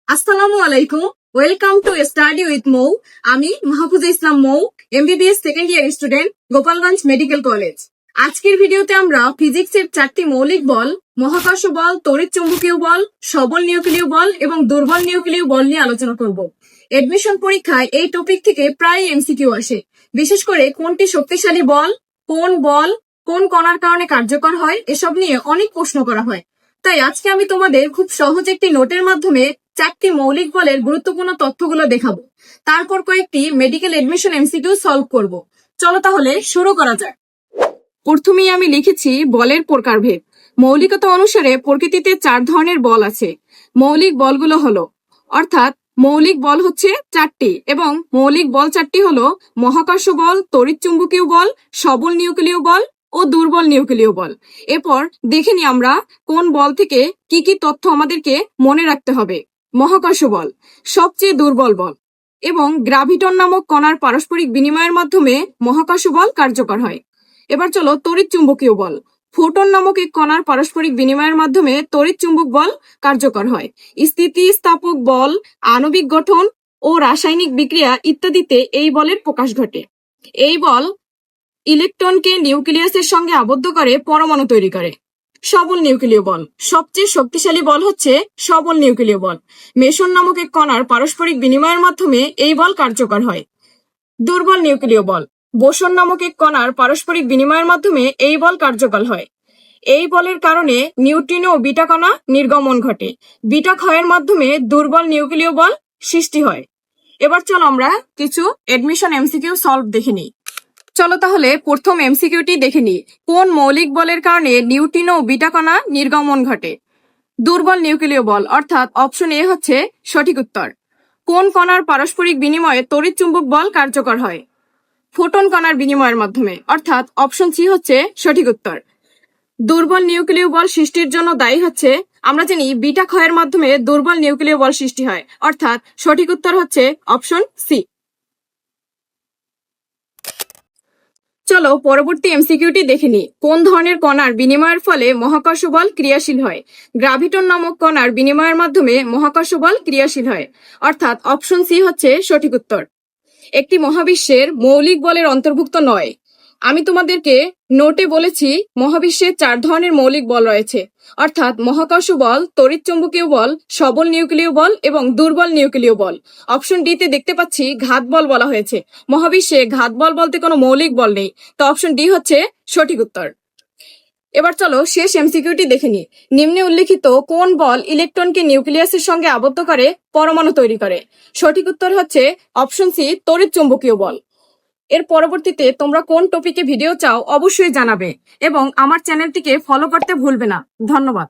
আসসালামু আলাইকুম। Welcome to study with Mou. আমি Mahfuza Islam Mou, MBBS second year student, Gopalganj medical college. আজকের ভিডিওতে আমরা ফিজিক্সের 4টি মৌলিক বল, মহাকর্ষ বল, তড়িৎ চুম্বকীয় বল, সবল নিউক্লিয় বল এবং দুর্বল নিউক্লিয় বল নিয়ে আলোচনা করব। এডমিশন পরীক্ষায় এই টপিক থেকে প্রায় এমসিকিউ আসে, বিশেষ করে কোনটি শক্তিশালী বল, কোন কণার কারণে কার্যকর হয়, এসব নিয়ে অনেক প্রশ্ন করা হয়। তাই আজকে আমি তোমাদের খুব সহজ একটি নোটের মাধ্যমে 4টি মৌলিক বলের গুরুত্বপূর্ণ তথ্যগুলো দেখাবো। তারপর কয়েকটি মেডিকেল এডমিশন এমসিকিউ সলভ করব। চলো তাহলে শুরু করা যাক। প্রথমেই আমি লিখেছি বলের প্রকারভেদ। মৌলিকতা অনুসারে প্রকৃতিতে 4 ধরনের বল আছে। মৌলিক বলগুলো হলো, অর্থাৎ মৌলিক বল হচ্ছে 4টি এবং মৌলিক বল 4টি হলো মহাকর্ষ বল, তড়িৎ চুম্বকীয় বল, সবল নিউক্লিয় বল ও দুর্বল নিউক্লিয় বল। এরপর দেখে নি আমরা কোন বল থেকে কি কি তথ্য আমাদেরকে মনে রাখতে হবে। মহাকর্ষ বল সবচেয়ে দুর্বল বল এবং গ্রাভিটন নামক কণার পারস্পরিক বিনিময়ের মাধ্যমে মহাকর্ষ বল কার্যকর হয়। এবার চলো তড়িৎ চুম্বকীয় বল। ফোটন নামক এক কণার পারস্পরিক বিনিময়ের মাধ্যমে তড়িৎ চুম্বক বল কার্যকর হয়। স্থিতিস্থাপক বল, আণবিক গঠন ও রাসায়নিক বিক্রিয়া ইত্যাদিতে এই বলের প্রকাশ ঘটে। এই বল ইলেকট্রনকে নিউক্লিয়াসের সঙ্গে আবদ্ধ করে পরমাণু তৈরি করে। সবল নিউক্লিয় বল সবচেয়ে শক্তিশালী বল হচ্ছে সবল নিউক্লিয় বল। মেসন নামক এক কণার পারস্পরিক বিনিময়ের মাধ্যমে এই বল কার্যকর হয়। দুর্বল নিউক্লিয় বল বোসন নামক এক কণার পারস্পরিক বিনিময়ের মাধ্যমে এই বল কার্যকর হয়। এই বলের কারণে নিউট্রিনো ও বিটা কণা নির্গমন ঘটে। বিটা ক্ষয়ের মাধ্যমে দুর্বল নিউক্লিয় বল সৃষ্টি হয়। এবার চলো আমরা কিছু এডমিশন এমসিকিউ সলভ দেখে নিই। চলো তাহলে প্রথম এমসিকিউটি দেখে নিই। কোন মৌলিক বলের কারণে নিউট্রিনো ও বিটা কণা নির্গমন ঘটে? দুর্বল নিউক্লিয় বল, অর্থাৎ অপশন এ হচ্ছে সঠিক উত্তর। কোন কণার পারস্পরিক বিনিময়ে তড়িৎ চুম্বক বল কার্যকর হয়? ফোটন কণার বিনিময়ের মাধ্যমে, অর্থাৎ অপশন সি হচ্ছে সঠিক উত্তর। দুর্বল নিউক্লিয় বল সৃষ্টির জন্য দায়ী হচ্ছে, আমরা জানি বিটা ক্ষয়ের মাধ্যমে দুর্বল নিউক্লিয় বল সৃষ্টি হয়, অর্থাৎ সঠিক উত্তর হচ্ছে অপশন সি। চলো পরবর্তী এমসিকিউটি দেখে নিই। কোন ধরনের কণার বিনিময়ের ফলে মহাকর্ষ বল ক্রিয়াশীল হয়? গ্রাভিটন নামক কণার বিনিময়ের মাধ্যমে মহাকর্ষ বল ক্রিয়াশীল হয়, অর্থাৎ অপশন সি হচ্ছে সঠিক উত্তর। একটি মহাবিশ্বের মৌলিক বলের অন্তর্ভুক্ত নয়। আমি তোমাদেরকে নোটে বলেছি মহাবিশ্বের 4 ধরনের মৌলিক বল রয়েছে, অর্থাৎ মহাকর্ষ বল, তড়িৎ চুম্বকীয় বল, সবল নিউক্লিয় বল এবং দুর্বল নিউক্লিয় বল। অপশন ডি তে দেখতে পাচ্ছি ঘাত বল বলা হয়েছে। মহাবিশ্বে ঘাত বল বলতে কোনো মৌলিক বল নেই, তো অপশন ডি হচ্ছে সঠিক উত্তর। এবার চলো শেষ এমসিকিউটি দেখে নিই। নিম্নে উল্লেখিত কোন বল ইলেকট্রনকে নিউক্লিয়াসের সঙ্গে আবদ্ধ করে পরমাণু তৈরি করে? সঠিক উত্তর হচ্ছে অপশন সি তড়িৎ চুম্বকীয় বল। এর পরবর্তীতে তোমরা কোন টপিকে ভিডিও চাও অবশ্যই জানাবে এবং আমার চ্যানেলটিকে ফলো করতে ভুলবে না। ধন্যবাদ।